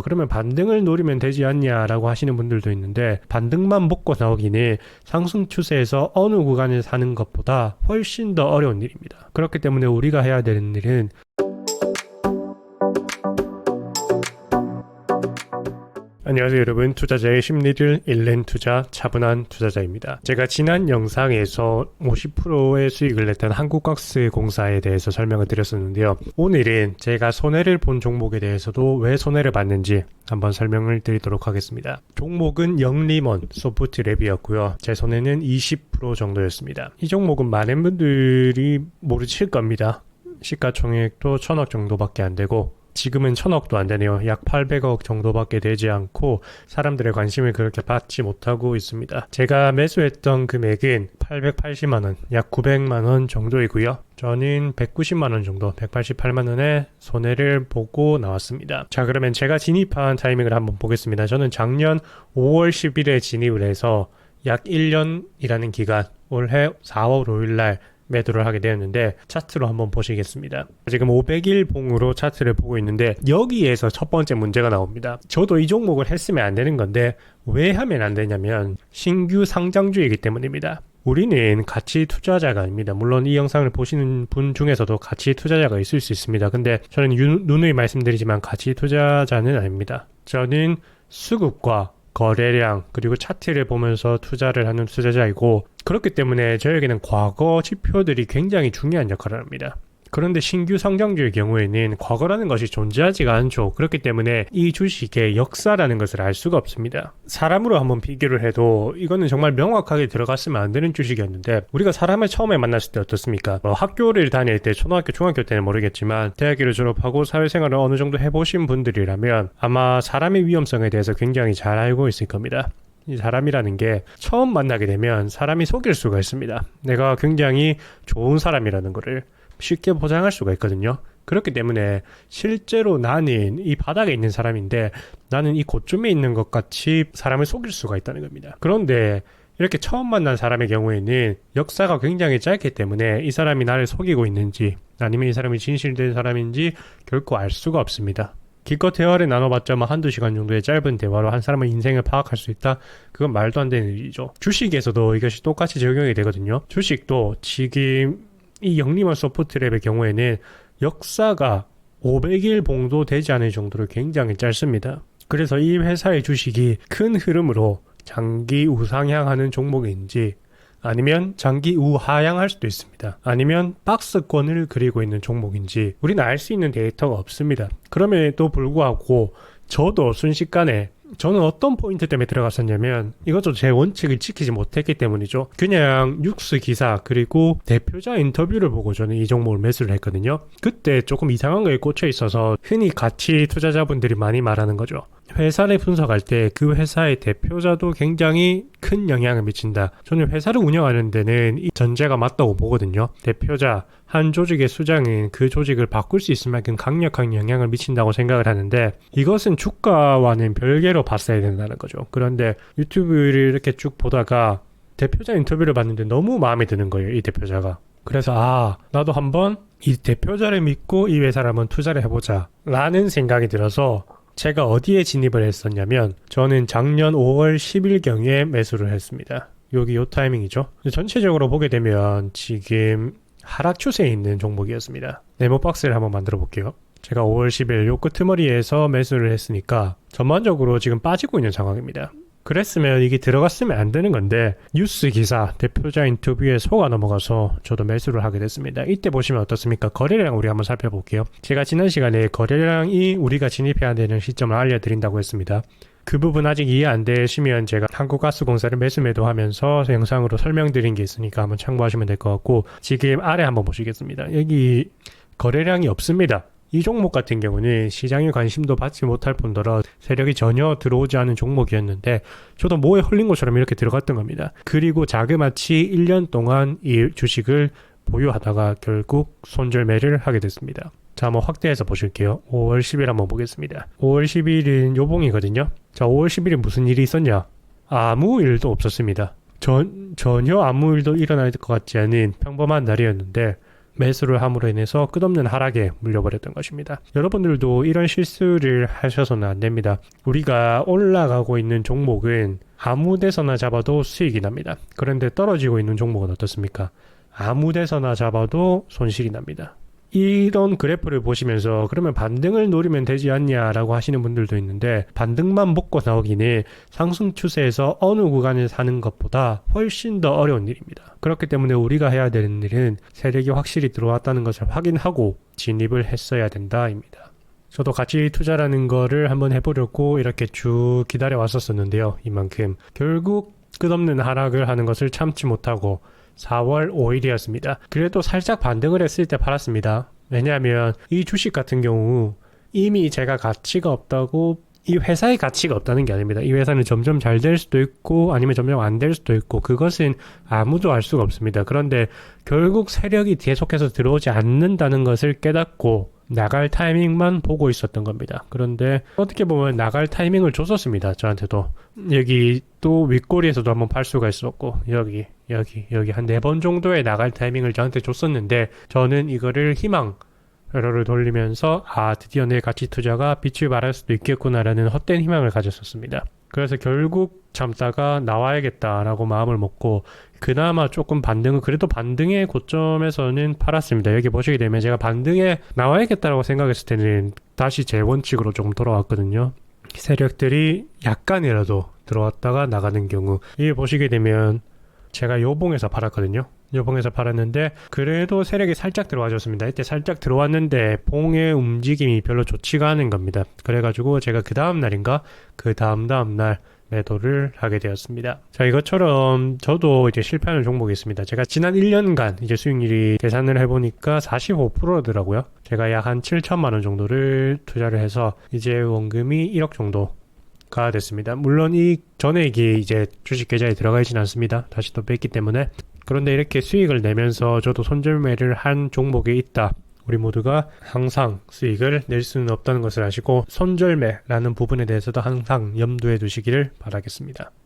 그러면 반등을 노리면 되지 않냐라고 하시는 분들도 있는데, 반등만 먹고 나오기는 상승 추세에서 어느 구간을 사는 것보다 훨씬 더 어려운 일입니다. 그렇기 때문에 우리가 해야 되는 일은 안녕하세요 여러분, 투자자의 심리를 읽는 투자 차분한 투자자입니다. 제가 지난 영상에서 50%의 수익을 냈던 한국가스공사에 대해서 설명을 드렸었는데요. 오늘은 제가 손해를 본 종목에 대해서도 왜 손해를 봤는지 한번 설명을 드리도록 하겠습니다. 종목은 영림원 소프트랩이었고요. 제 손해는 20% 정도였습니다. 이 종목은 많은 분들이 모르실 겁니다. 시가총액도 1000억 정도밖에 안 되고 지금은 1000억도 안 되네요. 약 800억 정도밖에 되지 않고 사람들의 관심을 그렇게 받지 못하고 있습니다. 제가 매수했던 금액은 880만원, 약 900만원 정도이고요. 저는 190만원 정도, 188만원의 손해를 보고 나왔습니다. 자, 그러면 제가 진입한 타이밍을 한번 보겠습니다. 저는 작년 5월 10일에 진입을 해서 약 1년이라는 기간, 올해 4월 5일날 매도를 하게 되었는데, 차트로 한번 보시겠습니다. 지금 500일 봉으로 차트를 보고 있는데, 여기에서 첫 번째 문제가 나옵니다. 저도 이 종목을 했으면 안 되는 건데 왜 하면 안 되냐면 신규 상장주이기 때문입니다. 우리는 가치 투자자가 아닙니다. 물론 이 영상을 보시는 분 중에서도 가치 투자자가 있을 수 있습니다. 근데 저는 누누이 말씀드리지만 가치 투자자는 아닙니다. 저는 수급과 거래량 그리고 차트를 보면서 투자를 하는 투자자이고, 그렇기 때문에 저에게는 과거 지표들이 굉장히 중요한 역할을 합니다. 그런데 신규 상장주의 경우에는 과거라는 것이 존재하지가 않죠. 그렇기 때문에 이 주식의 역사라는 것을 알 수가 없습니다. 사람으로 한번 비교를 해도 이거는 정말 명확하게 들어갔으면 안 되는 주식이었는데, 우리가 사람을 처음에 만났을 때 어떻습니까? 학교를 다닐 때, 초등학교, 중학교 때는 모르겠지만 대학교를 졸업하고 사회생활을 어느 정도 해보신 분들이라면 아마 사람의 위험성에 대해서 굉장히 잘 알고 있을 겁니다. 이 사람이라는 게 처음 만나게 되면 사람이 속일 수가 있습니다. 내가 굉장히 좋은 사람이라는 거를 쉽게 포장할 수가 있거든요. 그렇기 때문에 실제로 나는 이 바닥에 있는 사람인데 나는 이 고점에 있는 것 같이 사람을 속일 수가 있다는 겁니다. 그런데 이렇게 처음 만난 사람의 경우에는 역사가 굉장히 짧기 때문에 이 사람이 나를 속이고 있는지 아니면 이 사람이 진실된 사람인지 결코 알 수가 없습니다. 기껏 대화를 나눠봤자 한두 시간 정도의 짧은 대화로 한 사람의 인생을 파악할 수 있다? 그건 말도 안 되는 일이죠. 주식에서도 이것이 똑같이 적용이 되거든요. 주식도 지금 이 영림원 소프트랩의 경우에는 역사가 500일 봉도 되지 않을 정도로 굉장히 짧습니다. 그래서 이 회사의 주식이 큰 흐름으로 장기 우상향하는 종목인지 아니면 장기 우하향할 수도 있습니다. 아니면 박스권을 그리고 있는 종목인지 우리는 알 수 있는 데이터가 없습니다. 그럼에도 불구하고 저도 순식간에, 저는 어떤 포인트 때문에 들어갔었냐면 이것도 제 원칙을 지키지 못했기 때문이죠. 그냥 뉴스 기사 그리고 대표자 인터뷰를 보고 저는 이 종목을 매수를 했거든요. 그때 조금 이상한 거에 꽂혀 있어서 흔히 가치 투자자분들이 많이 말하는 거죠. 회사를 분석할 때 그 회사의 대표자도 굉장히 큰 영향을 미친다. 저는 회사를 운영하는 데는 이 전제가 맞다고 보거든요. 대표자, 한 조직의 수장은 그 조직을 바꿀 수 있을 만큼 강력한 영향을 미친다고 생각을 하는데, 이것은 주가와는 별개로 봤어야 된다는 거죠. 그런데 유튜브를 이렇게 쭉 보다가 대표자 인터뷰를 봤는데 너무 마음에 드는 거예요, 이 대표자가. 그래서 나도 한번 이 대표자를 믿고 이 회사를 한번 투자를 해보자 라는 생각이 들어서 제가 어디에 진입을 했었냐면, 저는 작년 5월 10일경에 매수를 했습니다. 여기 요 타이밍이죠. 전체적으로 보게 되면 지금 하락 추세에 있는 종목이었습니다. 네모박스를 한번 만들어 볼게요. 제가 5월 10일 요 끄트머리에서 매수를 했으니까 전반적으로 지금 빠지고 있는 상황입니다. 그랬으면 이게 들어갔으면 안 되는 건데 뉴스 기사, 대표자 인터뷰에 속아 넘어가서 저도 매수를 하게 됐습니다. 이때 보시면 어떻습니까? 거래량 우리 한번 살펴볼게요. 제가 지난 시간에 거래량이 우리가 진입해야 되는 시점을 알려드린다고 했습니다. 그 부분 아직 이해 안 되시면 제가 한국가스공사를 매수 매도하면서 영상으로 설명드린 게 있으니까 한번 참고하시면 될 것 같고, 지금 아래 한번 보시겠습니다. 여기 거래량이 없습니다. 이 종목 같은 경우는 시장의 관심도 받지 못할 뿐더러 세력이 전혀 들어오지 않은 종목이었는데 저도 뭐에 홀린 것처럼 이렇게 들어갔던 겁니다. 그리고 자그마치 1년 동안 이 주식을 보유하다가 결국 손절매를 하게 됐습니다. 자, 한번 확대해서 보실게요. 5월 10일 한번 보겠습니다. 5월 10일은 요봉이거든요. 자, 5월 10일에 무슨 일이 있었냐? 아무 일도 없었습니다. 전혀 아무 일도 일어날 것 같지 않은 평범한 날이었는데 매수를 함으로 인해서 끝없는 하락에 물려버렸던 것입니다. 여러분들도 이런 실수를 하셔서는 안 됩니다. 우리가 올라가고 있는 종목은 아무 데서나 잡아도 수익이 납니다. 그런데 떨어지고 있는 종목은 어떻습니까? 아무 데서나 잡아도 손실이 납니다. 이런 그래프를 보시면서 그러면 반등을 노리면 되지 않냐라고 하시는 분들도 있는데, 반등만 먹고 나오기는 상승 추세에서 어느 구간을 사는 것보다 훨씬 더 어려운 일입니다. 그렇기 때문에 우리가 해야 되는 일은 세력이 확실히 들어왔다는 것을 확인하고 진입을 했어야 된다입니다. 저도 가치 투자라는 거를 한번 해보려고 이렇게 쭉 기다려 왔었는데요. 이만큼 결국 끝없는 하락을 하는 것을 참지 못하고 4월 5일이었습니다. 그래도 살짝 반등을 했을 때 팔았습니다. 왜냐하면 이 주식 같은 경우 이미 제가 가치가 없다고, 이 회사의 가치가 없다는 게 아닙니다. 이 회사는 점점 잘 될 수도 있고 아니면 점점 안 될 수도 있고, 그것은 아무도 알 수가 없습니다. 그런데 결국 세력이 계속해서 들어오지 않는다는 것을 깨닫고 나갈 타이밍만 보고 있었던 겁니다. 그런데 어떻게 보면 나갈 타이밍을 줬었습니다. 저한테도. 여기 또 윗꼬리에서도 한번 팔 수가 있었고, 여기 한 4번 정도의 나갈 타이밍을 저한테 줬었는데, 저는 이거를 회로를 돌리면서 드디어 내 가치 투자가 빛을 발할 수도 있겠구나라는 헛된 희망을 가졌었습니다. 그래서 결국 참다가 나와야겠다라고 마음을 먹고, 그나마 조금 반등은, 그래도 반등의 고점에서는 팔았습니다. 여기 보시게 되면 제가 반등에 나와야겠다라고 생각했을 때는 다시 제 원칙으로 조금 돌아왔거든요. 세력들이 약간이라도 들어왔다가 나가는 경우, 이게 보시게 되면 제가 요봉에서 팔았거든요. 요봉에서 팔았는데 그래도 세력이 살짝 들어와줬습니다. 이때 살짝 들어왔는데 봉의 움직임이 별로 좋지가 않은 겁니다. 그래가지고 제가 그 다음 날인가 그 다음 날 매도를 하게 되었습니다. 자, 이것처럼 저도 이제 실패하는 종목이 있습니다. 제가 지난 1년간 이제 수익률이 계산을 해보니까 45%더라고요. 제가 약 한 7천만 원 정도를 투자를 해서 이제 원금이 1억 정도가 됐습니다. 물론 이 전액이 이제 주식 계좌에 들어가 있진 않습니다. 다시 또 뺐기 때문에. 그런데 이렇게 수익을 내면서 저도 손절매를 한 종목이 있다. 우리 모두가 항상 수익을 낼 수는 없다는 것을 아시고 손절매라는 부분에 대해서도 항상 염두에 두시기를 바라겠습니다.